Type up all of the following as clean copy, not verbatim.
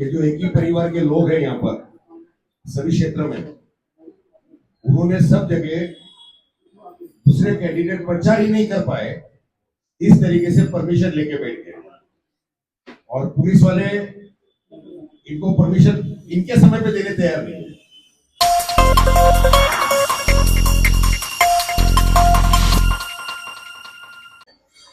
कि जो एक ही परिवार के लोग हैं यहाँ पर सभी क्षेत्र में, उन्होंने सब जगह दूसरे कैंडिडेट प्रचार ही नहीं कर पाए, इस तरीके से परमिशन लेके बैठ गए और पुलिस वाले इनको परमिशन इनके समय पे देने तैयार नहीं है।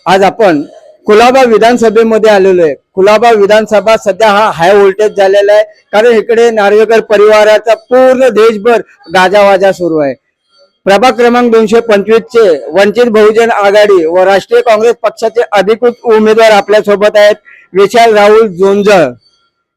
आज आपण कुलाबा विधानसभेमध्ये आलेलो आहे। कुलाबा विधानसभा सध्या हा हाय व्होल्टेज झालेला आहे, कारण इकडे नार्वेकर परिवाराचा पूर्ण देशभर गाजावाजा सुरू आहे। प्रभाग क्रमांक 225 चे वंचित बहुजन आघाडी व राष्ट्रीय काँग्रेस पक्षाचे अधिकृत उमेदवार आपल्या सोबत आहेत। विशाल राहुल जोंजळ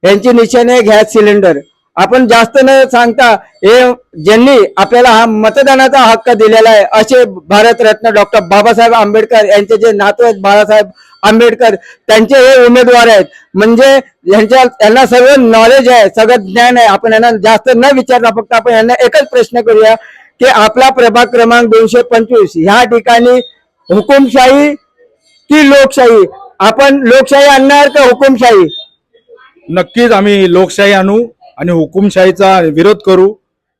यांची निशाणे गॅस सिलेंडर। आपण जास्त न सांगता हे ज्यांनी आपल्याला हा मतदानाचा हक्क दिलेला आहे असे भारतरत्न डॉक्टर बाबासाहेब आंबेडकर यांचे जे नातू आहेत बाळासाहेब आंबेडकर, त्यांचे हे उमेदवार आहेत। म्हणजे यांना सगळं नॉलेज आहे, सगळं ज्ञान आहे। आपण यांना जास्त न विचारता फक्त आपण यांना एकच प्रश्न करूया की आपला प्रभाग क्रमांक 225 ह्या ठिकाणी हुकुमशाही की लोकशाही? आपण लोकशाही आणणार का हुकुमशाही? नक्कीच आम्ही लोकशाही आणू आणि हुकुमशाहीचा विरोध करू।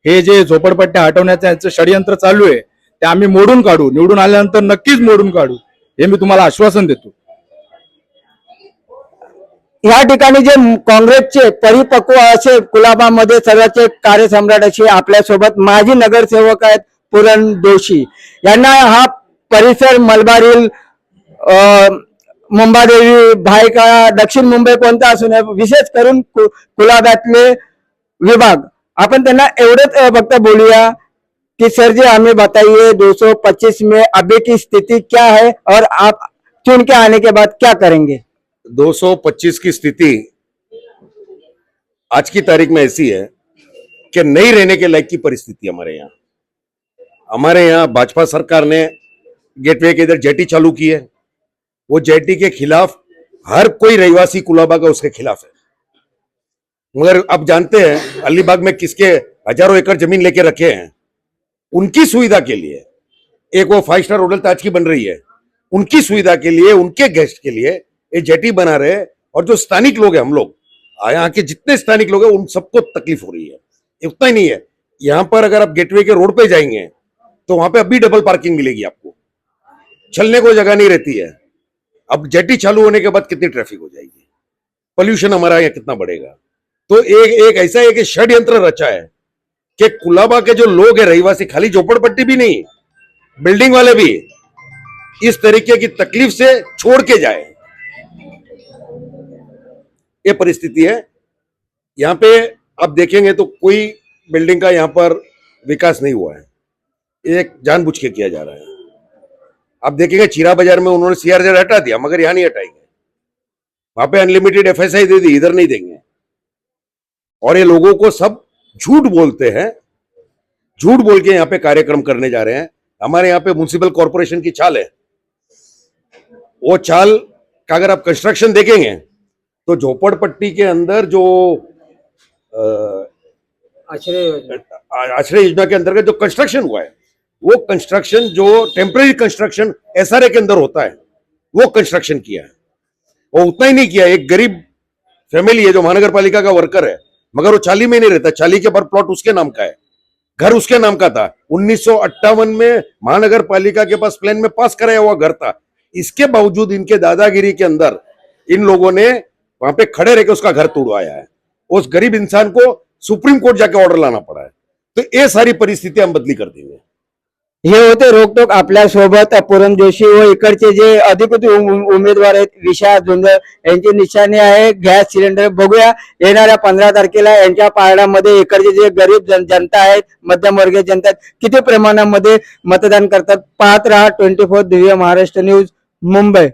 हे जे झोपडपट्ट्या हटवण्याचं यांचं षडयंत्र चालू आहे ते आम्ही मोडून काढू। निवडून आल्यानंतर नक्कीच मोडून काढू, हे मी तुम्हाला आश्वासन देतो। या ठिकाणी जे काँग्रेसचे परिपक्व असे कुलाबामध्ये सर्वांचे कार्यसम्राट असे आपल्या सोबत माजी नगरसेवक आहेत पूरण जोशी। यांना हा परिसर मलबारील मुंबादेवी भायखळा दक्षिण मुंबई कोणता असू नये, विशेष करून कुलाब्यातले विभाग, आपण त्यांना एवढंच फक्त बोलूया कि सर जी हमें बताइए 225 में अभी की स्थिति क्या है और आप चुन के आने के बाद क्या करेंगे? 225 की स्थिति आज की तारीख में ऐसी है कि नहीं रहने के लायक की परिस्थिति हमारे यहाँ भाजपा सरकार ने गेटवे के इधर जेटी चालू की है। वो जेटी के खिलाफ हर कोई रहवासी कुलाबा का उसके खिलाफ है। मगर आप जानते हैं अलीबाग में किसके हजारों एकड़ जमीन लेके रखे हैं, उनकी सुविधा के लिए। एक वो 5 स्टार होटल ताज की बन रही है, उनकी सुविधा के लिए, उनके गेस्ट के लिए ये जेटी बना रहे हैं। और जो स्थानिक लोग हैं, हम लोग यहाँ के जितने स्थानिक लोग हैं, उन सबको तकलीफ हो रही है। उतना ही नहीं है, यहाँ पर अगर आप गेटवे के रोड पे जाएंगे तो वहां पे अभी डबल पार्किंग मिलेगी आपको, चलने को जगह नहीं रहती है। अब जेटी चालू होने के बाद कितनी ट्रैफिक हो जाएगी, पोल्यूशन हमारा यहाँ कितना बढ़ेगा। तो एक ऐसा है कि षड्यंत्र रचा है कि कुलाबा के जो लोग हैं रहवासी, खाली झोपड़पट्टी भी नहीं, बिल्डिंग वाले भी इस तरीके की तकलीफ से छोड़ के जाए, ये परिस्थिति है। यहां पे आप देखेंगे तो कोई बिल्डिंग का यहां पर विकास नहीं हुआ है, एक जानबूझ के किया जा रहा है। आप देखेंगे चीरा बाजार में उन्होंने सीआरजेड हटा दिया, मगर यहां नहीं हटाएंगे। वहां पे अनलिमिटेड एफएसआई दे दी, इधर नहीं देंगे। और ये लोगों को सब झूठ बोलते हैं, झूठ बोल के यहाँ पे कार्यक्रम करने जा रहे हैं। हमारे यहाँ पे म्युनिसिपल कॉर्पोरेशन की चाल है, वो चाल का अगर आप कंस्ट्रक्शन देखेंगे तो झोपड़पट्टी के अंदर जो आश्रय योजना के अंतर्गत जो कंस्ट्रक्शन हुआ है, वो कंस्ट्रक्शन जो टेम्पररी कंस्ट्रक्शन एसआरए के अंदर होता है, वो कंस्ट्रक्शन किया है। वो उतना ही नहीं किया, एक गरीब फैमिली है जो महानगर पालिका का वर्कर है, मगर वो चाली में नहीं रहता, चाली के पर प्लॉट उसके नाम का है, घर उसके नाम का था। 1958 में महानगर पालिका के पास प्लान में पास कराया हुआ घर था। इसके बावजूद इनके दादागिरी के अंदर इन लोगों ने वहां पे खड़े रहकर उसका घर तोड़वाया है। उस गरीब इंसान को सुप्रीम कोर्ट जाके ऑर्डर लाना पड़ा है। तो ये सारी परिस्थिति हम बदली कर देंगे। हे होते रोकटोक आपल्या सोबत पूरण जोशी व इकडचे जे अधिकृत उमेदवार आहेत विशाल जोंजळ यांची निशाणी आहे गॅस सिलेंडर। बघूया येणाऱ्या 15 तारखेला यांच्या पारड्यामध्ये इकडचे जे गरीब जनता आहेत, मध्यमवर्गीय जनता आहेत, किती प्रमाणामध्ये मतदान करतात। पाहत रहा 24 दिव्य महाराष्ट्र न्यूज मुंबई।